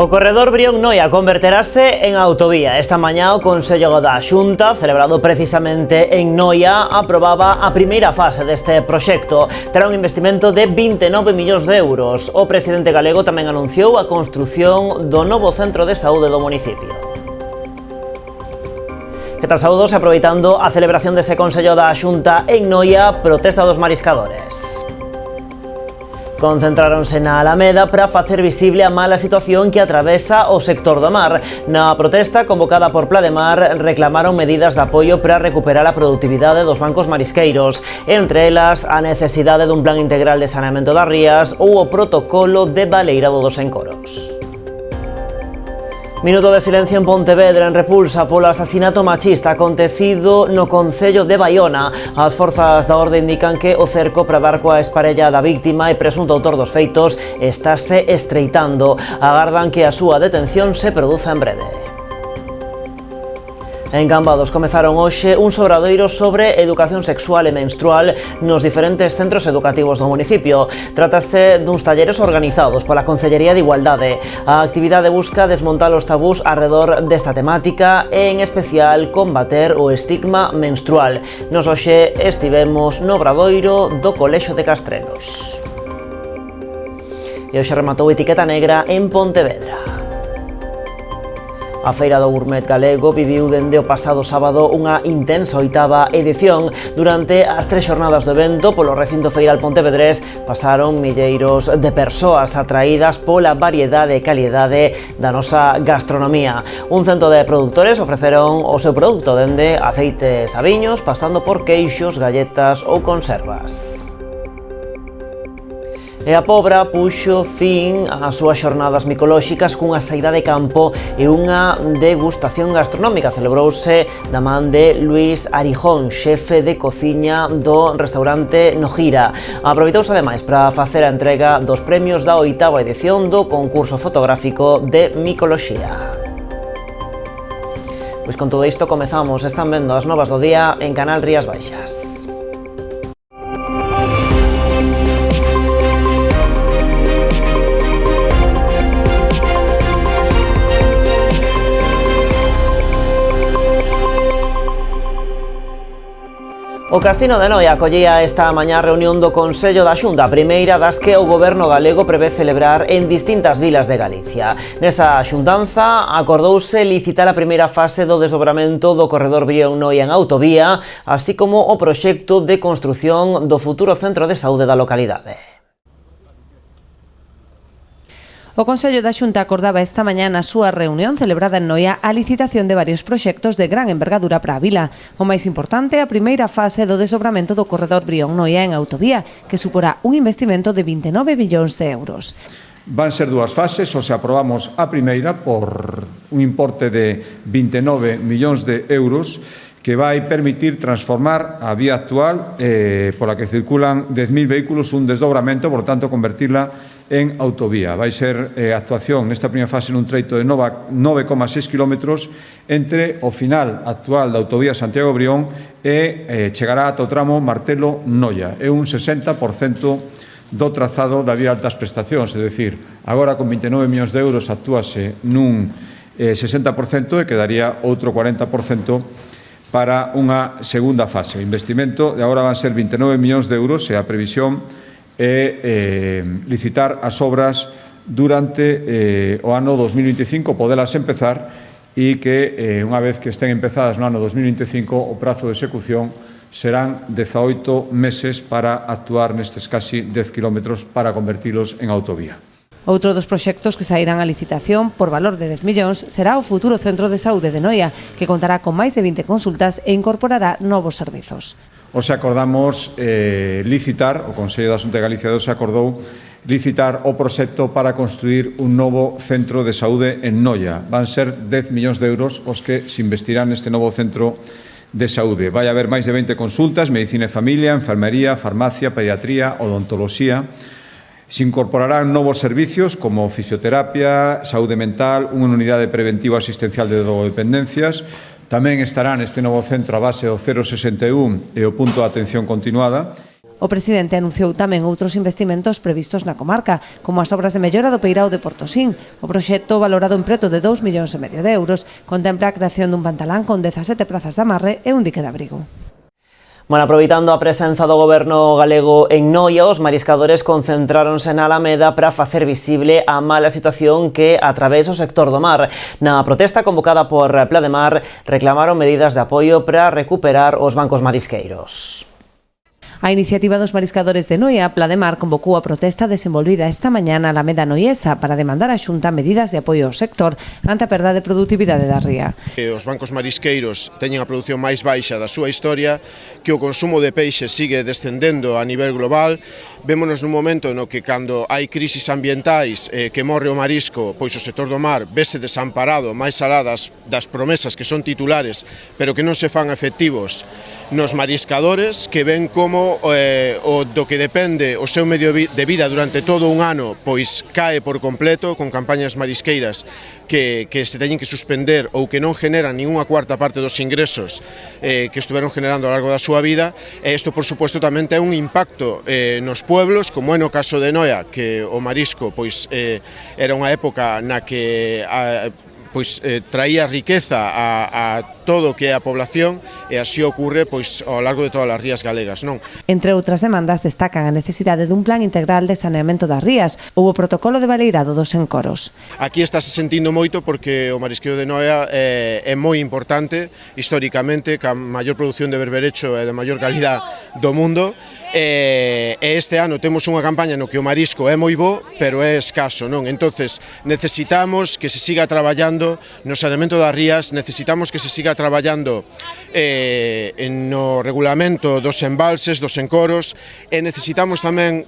O corredor Brión-Noia converterase en autovía. Esta mañá o Consello da Xunta, celebrado precisamente en Noia, aprobaba a primeira fase deste proxecto. Terá un investimento de 29 millóns de euros. O presidente galego tamén anunciou a construción do novo centro de saúde do municipio. Que tal, saúdos? Aproveitando a celebración dese Consello da Xunta en Noia, protesta dos mariscadores. Concentráronse na Alameda para facer visible a mala situación que atravesa o sector do mar. Na protesta convocada por Plademar reclamaron medidas de apoio para recuperar a produtividade dos bancos marisqueiros, entre elas a necesidade dun plan integral de saneamento das rías ou o protocolo de baleirado dos encoros. Minuto de silencio en Pontevedra en repulsa polo asasinato machista acontecido no concello de Baiona. As forzas da orde indican que o cerco para dar coa esparella da víctima e presunto autor dos feitos estáse estreitando. Agardan que a súa detención se produza en breve. En Cambados comezaron hoxe un sobradoiro sobre educación sexual e menstrual nos diferentes centros educativos do municipio. Trátase duns talleres organizados pola Concellería de Igualdade. A actividade busca desmontar os tabús arredor desta temática e, en especial, combater o estigma menstrual. Nos hoxe estivemos no obradoiro do Colexio de Castrelos. E hoxe rematou Etiqueta Negra en Pontevedra. A Feira do Gourmet Galego viviu dende o pasado sábado unha intensa oitava edición. Durante as 3 xornadas do evento polo recinto feiral pontevedrés pasaron milleiros de persoas atraídas pola variedade e calidade da nosa gastronomía. Un cento de produtores ofreceron o seu produto dende aceites a viños, pasando por queixos, galletas ou conservas. E a Pobra puxo fin ás súas xornadas micolóxicas cunha saída de campo e unha degustación gastronómica. Celebrouse da man de Luis Arijón, xefe de cociña do restaurante Nogira. Aproveitouse ademais para facer a entrega dos premios da 8ª edición do concurso fotográfico de micoloxía. Pois con todo isto comezamos. Están vendo as novas do día en Canal Rías Baixas. O Casino de Noia acollía esta mañá reunión do Consello da Xunta, a primeira das que o Goberno galego prevé celebrar en distintas vilas de Galicia. Nesa xuntanza acordouse licitar a primeira fase do desdobramento do corredor Brión-Noia en autovía, así como o proxecto de construción do futuro centro de saúde da localidade. O Consello da Xunta acordaba esta mañá na súa reunión celebrada en Noia a licitación de varios proxectos de gran envergadura para a vila. O máis importante, a primeira fase do desobramento do corredor Brión-Noia en autovía, que suporá un investimento de 29 millóns de euros. Van ser 2 fases, o se aprobamos a primeira por un importe de 29 millóns de euros, que vai permitir transformar a vía actual pola que circulan 10.000 vehículos, un desdobramento, por tanto, convertirla en autovía. Vai ser actuación nesta primeira fase nun treito de 9,6 kilómetros entre o final actual da autovía Santiago Brión e chegará ata o tramo Martelo-Noia. É un 60% do trazado da vía altas prestacións, é dicir, agora con 29 millóns de euros actúase nun 60% e quedaría outro 40% para unha segunda fase. O investimento de agora van ser 29 millóns de euros e a previsión é licitar as obras durante o ano 2025, podelas empezar e que unha vez que estén empezadas no ano 2025 o prazo de execución serán 18 meses para actuar nestes casi 10 kilómetros para convertilos en autovía. Outro dos proxectos que sairán a licitación por valor de 10 millóns será o futuro centro de saúde de Noia, que contará con máis de 20 consultas e incorporará novos servizos. Hoxe acordamos licitar, o Consello da Xunta de Galicia se acordou licitar o proxecto para construir un novo centro de saúde en Noia. Van ser 10 millóns de euros os que se investirán neste novo centro de saúde. Vai haber máis de 20 consultas, medicina e familia, enfermería, farmacia, pediatría, odontoloxía. Se incorporarán novos servicios como fisioterapia, saúde mental, unha unidade preventiva asistencial de drogodependencias. Tamén estará neste novo centro a base do 061 e o punto de atención continuada. O presidente anunciou tamén outros investimentos previstos na comarca, como as obras de mellora do peirao de Portosín. O proxecto, valorado en preto de 2,5 millóns de euros, contempla a creación dun pantalán con 17 prazas de amarre e un dique de abrigo. Bueno, aproveitando a presenza do goberno galego en Noia, os mariscadores concentráronse na Alameda para facer visible a mala situación que atravesa o sector do mar. Na protesta convocada por Plademar, reclamaron medidas de apoio para recuperar os bancos marisqueiros. A iniciativa dos mariscadores de Noia, Plademar, convocou a protesta desenvolvida esta mañá na Alameda noiesa para demandar á Xunta medidas de apoio ao sector ante a perda de produtividade da ría. Os bancos marisqueiros teñen a produción máis baixa da súa historia, que o consumo de peixe sigue descendendo a nivel global. Vémonos nun momento no que cando hai crisis ambientais que morre o marisco, pois o sector do mar vese desamparado máis alá das promesas que son titulares, pero que non se fan efectivos nos mariscadores, que ven como do que depende o seu medio de vida durante todo un ano, pois cae por completo, con campañas marisqueiras que se teñen que suspender ou que non generan ninguna cuarta parte dos ingresos que estuveron generando ao largo da súa vida. E isto, por suposto, tamén ten un impacto nos pueblos, como é no caso de Noia, que o marisco pois era unha época na que traía riqueza a todo o que é a población, e así ocurre pois ao largo de todas as rías galegas, non? Entre outras demandas destacan a necesidade dun plan integral de saneamento das rías ou o protocolo de baleirado dos encoros. Aquí estáse sentindo moito porque o marisqueo de Noia é moi importante históricamente, ca maior produción de berberecho e de maior calidad do mundo. E este ano temos unha campaña no que o marisco é moi bo, pero é escaso, non? Entonces, necesitamos que se siga traballando no saneamento das rías, necesitamos que se siga traballando no regulamento dos embalses, dos encoros, e necesitamos tamén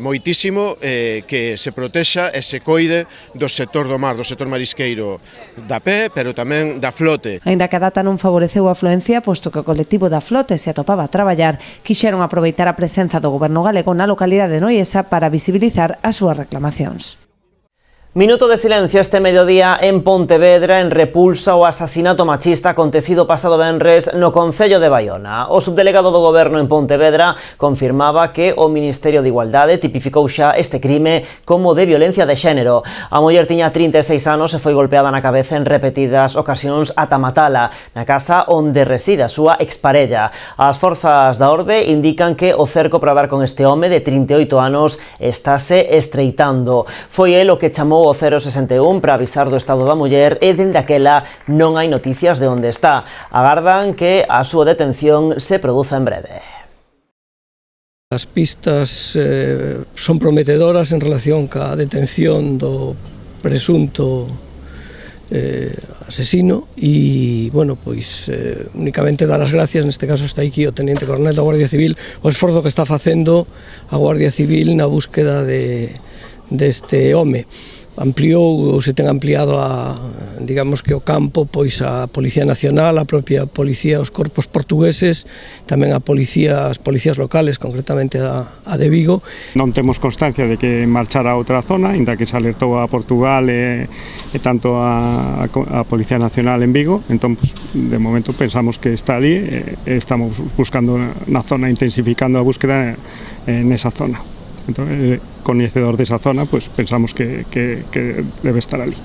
moitísimo que se protexa e se coide do sector do mar, do sector marisqueiro da pé, pero tamén da flote. Aínda que a data non favoreceu a afluencia, posto que o colectivo da flote se atopaba a traballar, quixeron aproveitar a presenza do goberno galego na localidade noiesa para visibilizar as súas reclamacións. Minuto de silencio este mediodía en Pontevedra en repulsa ao asasinato machista acontecido pasado venres no concello de Baiona. O subdelegado do goberno en Pontevedra confirmaba que o Ministerio de Igualdade tipificou xa este crime como de violencia de xénero. A muller tiña 36 anos e foi golpeada na cabeza en repetidas ocasións ata matala na casa onde reside a súa exparella. As forzas da orde indican que o cerco para dar con este home de 38 anos estáse estreitando. Foi el o que chamou o 061 para avisar do estado da muller e dende aquela non hai noticias de onde está. Agardan que a súa detención se produza en breve. As pistas son prometedoras en relación ca detención do presunto asesino e, bueno, pois únicamente dar as gracias, neste caso está aquí o Teniente Coronel da Guardia Civil, o esforzo que está facendo a Guardia Civil na búsqueda deste home. Ampliou ou se ten ampliado digamos que o campo pois a Policía Nacional, a propia policía, os corpos portugueses, tamén as policías locales, concretamente a de Vigo. Non temos constancia de que marchara a outra zona, inda que se alertou a Portugal e tanto a Policía Nacional en Vigo, entón de momento pensamos que está ali e estamos buscando na zona, intensificando a búsqueda nesa zona. Entón, coñecedor desa zona, pues pensamos que debe estar ali.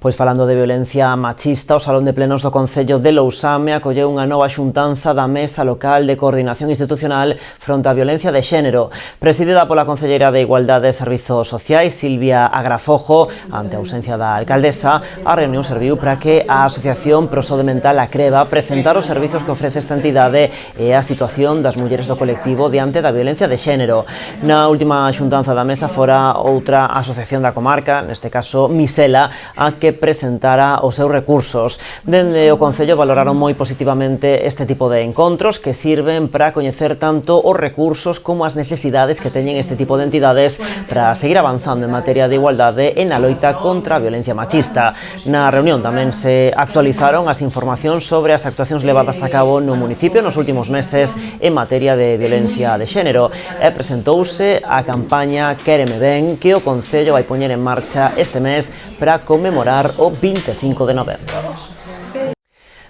Pois falando de violencia machista, o Salón de Plenos do Concello de Lousame acolleu unha nova xuntanza da Mesa Local de Coordinación Institucional fronte á violencia de xénero, presidida pola Concelleira de Igualdade e Servizos Sociais, Silvia Agrafojo. Ante a ausencia da alcaldesa, a reunión serviu para que a Asociación Pro Saúde Mental Acreva presentar os servizos que ofrece esta entidade e a situación das mulleres do colectivo diante da violencia de xénero. Na última xuntanza da mesa fora outra asociación da comarca, neste caso Misela, a que presentara os seus recursos. Dende o Concello valoraron moi positivamente este tipo de encontros que sirven para coñecer tanto os recursos como as necesidades que teñen este tipo de entidades para seguir avanzando en materia de igualdade e na loita contra a violencia machista. Na reunión tamén se actualizaron as informacións sobre as actuacións levadas a cabo no municipio nos últimos meses en materia de violencia de xénero e presentouse a campaña Quéreme Ben que o Concello vai poñer en marcha este mes para conmemorar o 25 de novembro.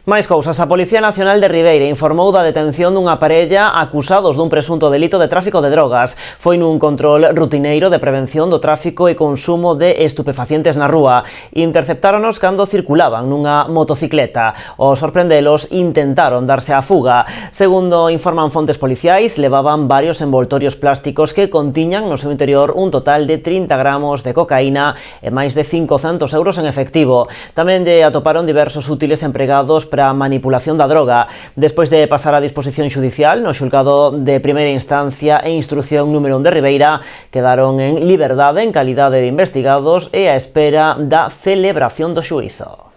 Máis cousas, a Policía Nacional de Ribeira informou da detención dunha parella acusados dun presunto delito de tráfico de drogas. Foi nun control rutineiro de prevención do tráfico e consumo de estupefacientes na rúa. Interceptáronos cando circulaban nunha motocicleta. Ao sorprendelos, intentaron darse á fuga. Segundo informan fontes policiais, levaban varios envoltorios plásticos que contiñan no seu interior un total de 30 gramos de cocaína e máis de 500 euros en efectivo. Tamén lle atoparon diversos útiles empregados para a manipulación da droga. Despois de pasar a disposición xudicial no xulgado de primeira instancia e instrucción número 1 de Ribeira, quedaron en liberdade en calidade de investigados e á espera da celebración do xuízo.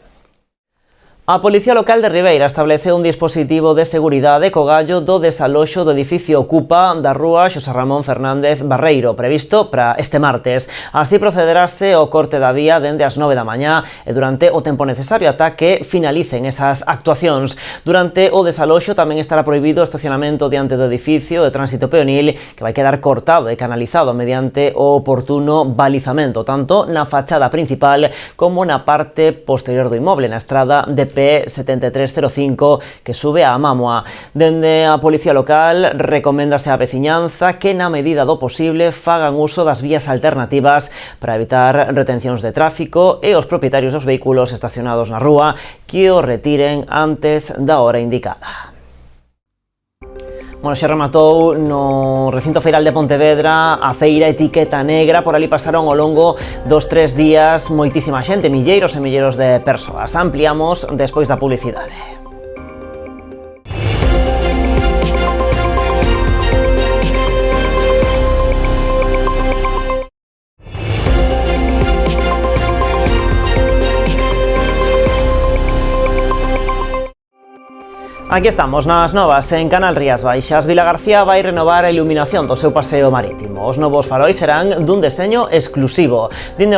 A Policía Local de Ribeira estableceu un dispositivo de seguridade co gallo do desaloxo do edificio Ocupa da rúa Xosé Ramón Fernández Barreiro, previsto para este martes. Así procederase ao corte da vía dende as 9 da mañá e durante o tempo necesario ata que finalicen esas actuacións. Durante o desaloxo tamén estará prohibido o estacionamento diante do edificio de tránsito peonil, que vai quedar cortado e canalizado mediante o oportuno balizamento, tanto na fachada principal como na parte posterior do inmoble, na estrada de P7305 que sube a Mámoa. Dende a Policía Local recoméndase á veciñanza que na medida do posible fagan uso das vías alternativas para evitar retencións de tráfico e os propietarios dos vehículos estacionados na rúa que o retiren antes da hora indicada. Bueno, xa rematou no recinto feiral de Pontevedra a feira Etiqueta Negra. Por ali pasaron ao longo dos 3 días moitísima xente, milleiros e milleiros de persoas. Ampliamos despois da publicidade. Aquí estamos, nas novas, en Canal Rías Baixas. Vilagarcía vai renovar a iluminación do seu paseo marítimo. Os novos faróis serán dun deseño exclusivo. Din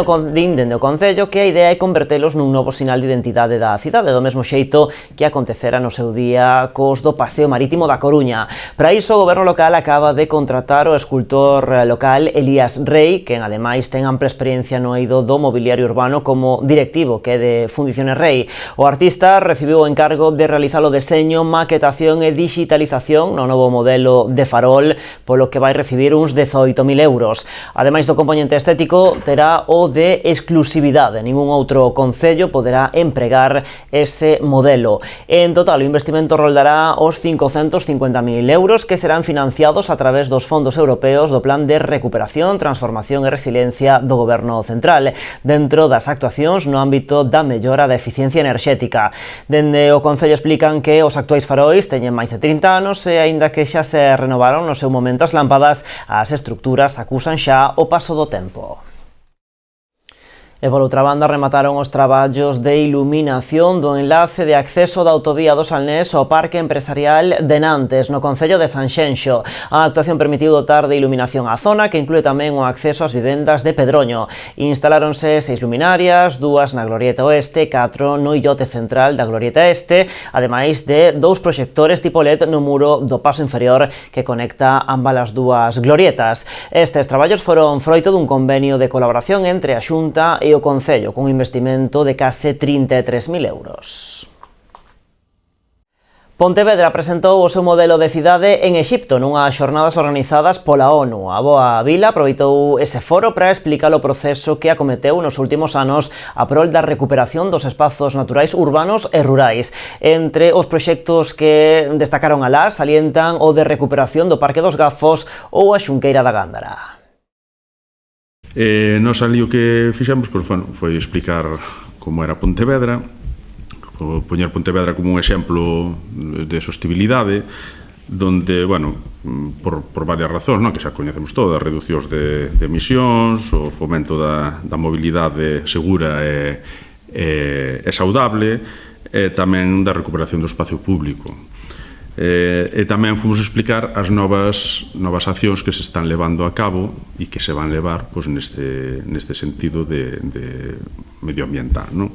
dende o Concello que a idea é convertelos nun novo sinal de identidade da cidade, do mesmo xeito que acontecera no seu día cos do paseo marítimo da Coruña. Para iso, o goberno local acaba de contratar o escultor local Elías Rey, que ademais ten ampla experiencia no eido do mobiliario urbano como directivo que é de Fundiciones Rey. O artista recibiu o encargo de realizar o deseño, maquetación e digitalización no novo modelo de farol, polo que vai recibir uns 18.000 euros. Ademais do componente estético, terá o de exclusividade. Ningún outro concello poderá empregar ese modelo. En total, o investimento roldará os 550.000 euros que serán financiados a través dos fondos europeos do Plan de Recuperación, Transformación e Resiliencia do Goberno Central, dentro das actuacións no ámbito da mellora da eficiencia enerxética. Dende o Concello explican que os actuais farois teñen máis de 30 anos e, aínda que xa se renovaron no seu momento as lámpadas, as estruturas acusan xa o paso do tempo. E por outra banda, remataron os traballos de iluminación do enlace de acceso da autovía do Salnés ao Parque Empresarial de Nantes, no concello de Sanxenxo. A actuación permitiu dotar de iluminación á zona, que inclúe tamén o acceso ás vivendas de Pedroño. Instaláronse 6 luminarias, 2 na Glorieta Oeste, 4 no illote central da Glorieta Este, ademais de 2 proxectores tipo LED no muro do paso inferior que conecta ambas as dúas glorietas. Estes traballos foron froito dun convenio de colaboración entre a Xunta e o Concello, con un investimento de case 33.000 euros. Pontevedra presentou o seu modelo de cidade en Exipto nunhas xornadas organizadas pola ONU. A Boa Vila aproveitou ese foro para explicar o proceso que acometeu nos últimos anos a prol da recuperación dos espazos naturais urbanos e rurais. Entre os proxectos que destacaron alá salientan o de recuperación do Parque dos Gafos ou a Xunqueira da Gándara. Nos ali o que fixemos foi explicar como era Pontevedra, poñer Pontevedra como un exemplo de sostenibilidade, donde, por varias razóns, que xa coñecemos todas, reducións de emisións, o fomento da mobilidade segura e saudable, e tamén da recuperación do espacio público. E tamén fomos explicar as novas accións que se están levando a cabo e que se van levar neste sentido de medioambiental, non?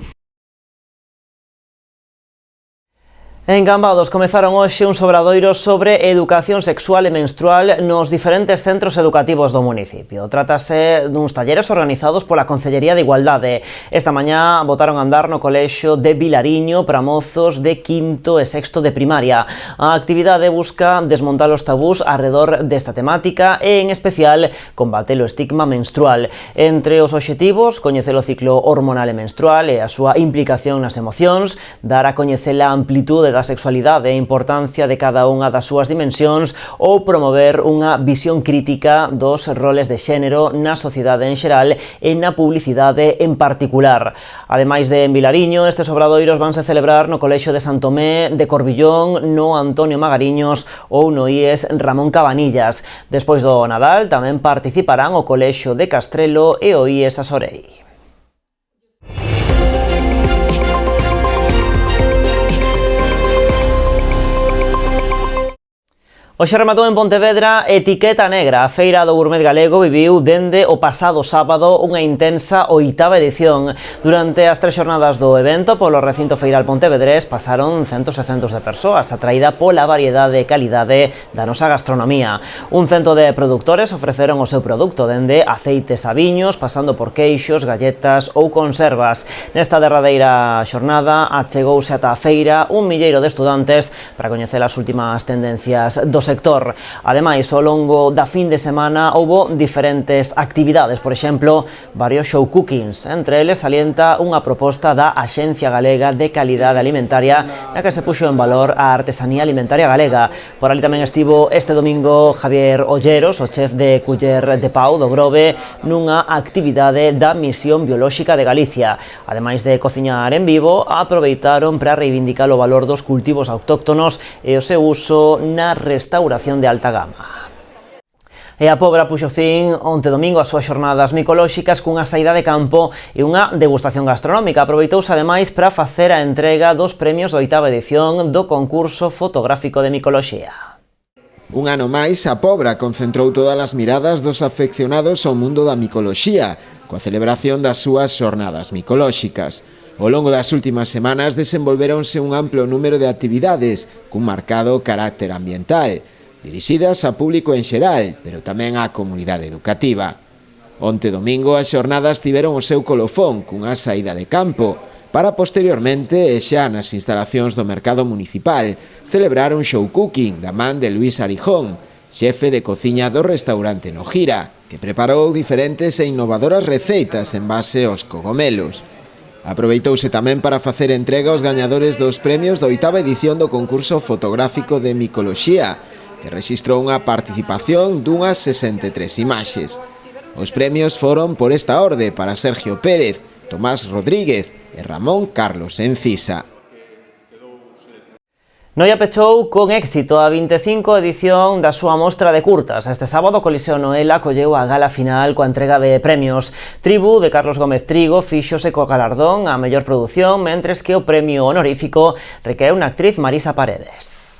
En Cambados comezaron hoxe uns obradoiros sobre educación sexual e menstrual nos diferentes centros educativos do municipio. Trátase duns talleres organizados pola Concellería de Igualdade. Esta mañá botaron a andar no colexio de Vilariño para mozos de quinto e sexto de primaria. A actividade busca desmontar os tabús arredor desta temática e, en especial, combater o estigma menstrual. Entre os obxectivos, coñecer o ciclo hormonal e menstrual e a súa implicación nas emocións, dar a coñecer a amplitude da sexualidade e a importancia de cada unha das súas dimensións ou promover unha visión crítica dos roles de xénero na sociedade en xeral e na publicidade en particular. Ademais de en Vilariño, estes obradoiros vanse celebrar no Colexio de San Tomé de Corbillón, no Antonio Magariños ou no IES Ramón Cabanillas. Despois do Nadal tamén participarán o Colexio de Castrelo e o IES Asorei. Hoxe rematou en Pontevedra Etiqueta Negra. A Feira do Gourmet Galego viviu dende o pasado sábado unha intensa 8ª edición. Durante as 3 xornadas do evento polo recinto feiral pontevedrés pasaron centos e centos de persoas, atraída pola variedade e calidade da nosa gastronomía. Un cento de produtores ofreceron o seu produto, dende aceites a viños, pasando por queixos, galletas ou conservas. Nesta derradeira xornada achegouse ata a feira un milleiro de estudantes para coñecer as últimas tendencias do sector. Ademais, ao longo da fin de semana houbo diferentes actividades, por exemplo, varios show cookings. Entre eles salienta unha proposta da Axencia Galega de Calidade Alimentaria na que se puxo en valor a artesanía alimentaria galega. Por ali tamén estivo este domingo Javier Olleros, o chef de Culler de Pau do Grove, nunha actividade da Misión Biolóxica de Galicia. Ademais de cociñar en vivo, aproveitaron para reivindicar o valor dos cultivos autóctonos e o seu uso na restauración de alta gama. E a Pobra puxo fin onte domingo as súas xornadas micolóxicas cunha saída de campo e unha degustación gastronómica. Aproveitouse ademais para facer a entrega dos premios da 8ª edición do concurso fotográfico de micoloxía. Un ano máis, a Pobra concentrou todas as miradas dos afeccionados ao mundo da micoloxía, coa celebración das súas xornadas micolóxicas. Ao longo das últimas semanas desenvolveronse un amplo número de actividades cun marcado carácter ambiental, dirixidas a público en xeral, pero tamén á comunidade educativa. Onte domingo as xornadas tiveron o seu colofón cunha saída de campo, para posteriormente, e xa nas instalacións do mercado municipal, celebrar un show cooking da man de Luis Arijón, xefe de cociña do restaurante Nogira, que preparou diferentes e innovadoras receitas en base aos cogomelos. Aproveitouse tamén para facer entrega aos gañadores dos premios da 8ª edición do concurso fotográfico de micoloxía, que rexistrou unha participación dunhas 63 imaxes. Os premios foron por esta orde para Sergio Pérez, Tomás Rodríguez e Ramón Carlos Encisa. Noia pechou con éxito a 25 edición da súa mostra de curtas. Este sábado o Coliseo Noela colleu a gala final coa entrega de premios. Tribu, de Carlos Gómez Trigo, fíxose co galardón a mellor produción, mentres que o premio honorífico recaeu na actriz Marisa Paredes.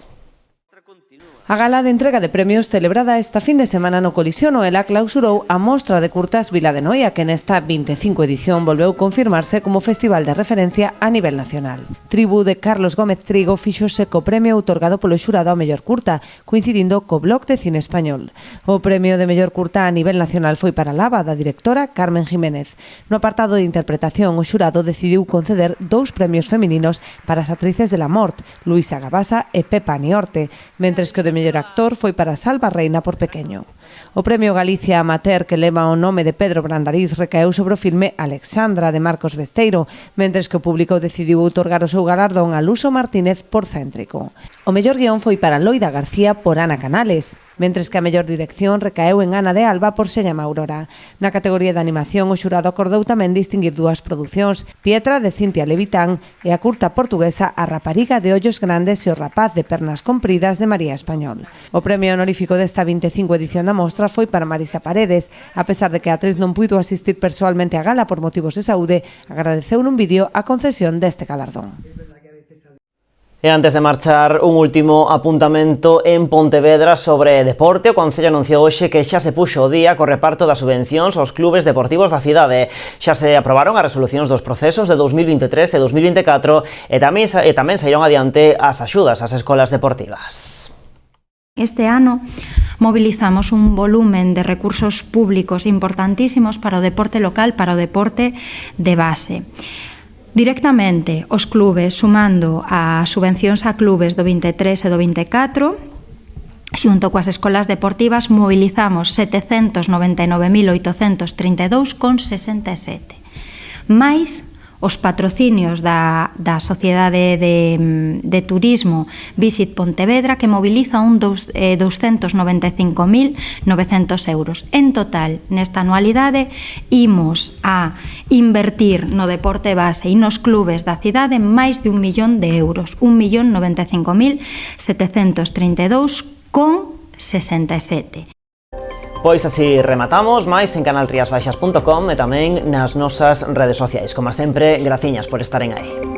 A gala de entrega de premios celebrada esta fin de semana no Coliseo Noela clausurou a mostra de curtas Vila de Noia, que nesta 25 edición volveu confirmarse como festival de referencia a nivel nacional. Tribu, de Carlos Gómez Trigo, fíxose co premio outorgado polo xurado a mellor curta, coincidindo co Blog de Cine Español. O premio de mellor curta a nivel nacional foi para Lava, da directora Carmen Jiménez. No apartado de interpretación, o xurado decidiu conceder 2 premios femininos para as actrices de La Mort, Luisa Gabasa e Pepa Niorte, mentres que o de mellor actor foi para Salva Reina por Pequeño. O Premio Galicia Amateur, que leva o nome de Pedro Brandariz, recaeu sobre o filme Alexandra, de Marcos Besteiro, mentres que o público decidiu outorgar o seu galardón a Luso Martínez por Céntrico. O mellor guión foi para Loida García por Ana Canales, mentres que a mellor dirección recaeu en Ana de Alba por Se llama Aurora. Na categoría de animación, o xurado acordou tamén distinguir 2 producións, Pietra, de Cintia Levitán, e a curta portuguesa A rapariga de ollos grandes e o rapaz de pernas compridas, de María Español. O premio honorífico desta 25 edición da mostra foi para Marisa Paredes. A pesar de que a actriz non puido asistir persoalmente á gala por motivos de saúde, agradeceu nun vídeo a concesión deste galardón. E antes de marchar, un último apuntamento en Pontevedra sobre deporte. O Concello anunciou hoxe que xa se puxo o día co reparto das subvencións aos clubes deportivos da cidade. Xa se aprobaron as resolucións dos procesos de 2023 e 2024 e tamén saíron adiante as axudas ás escolas deportivas. Este ano mobilizamos un volumen de recursos públicos importantísimos para o deporte local, para o deporte de base. Directamente os clubes, sumando as subvencións a clubes do 23 e do 24, xunto coas escolas deportivas, mobilizamos 799.832,67. Mais os patrocinios da Sociedade de Turismo Visit Pontevedra, que mobiliza 295.900 euros. En total, nesta anualidade, imos a invertir no deporte base e nos clubes da cidade máis de 1 millón de euros, 1.095.732,67. Pois así rematamos, máis en canalriasbaixas.com e tamén nas nosas redes sociais. Como sempre, graciñas por estaren aí.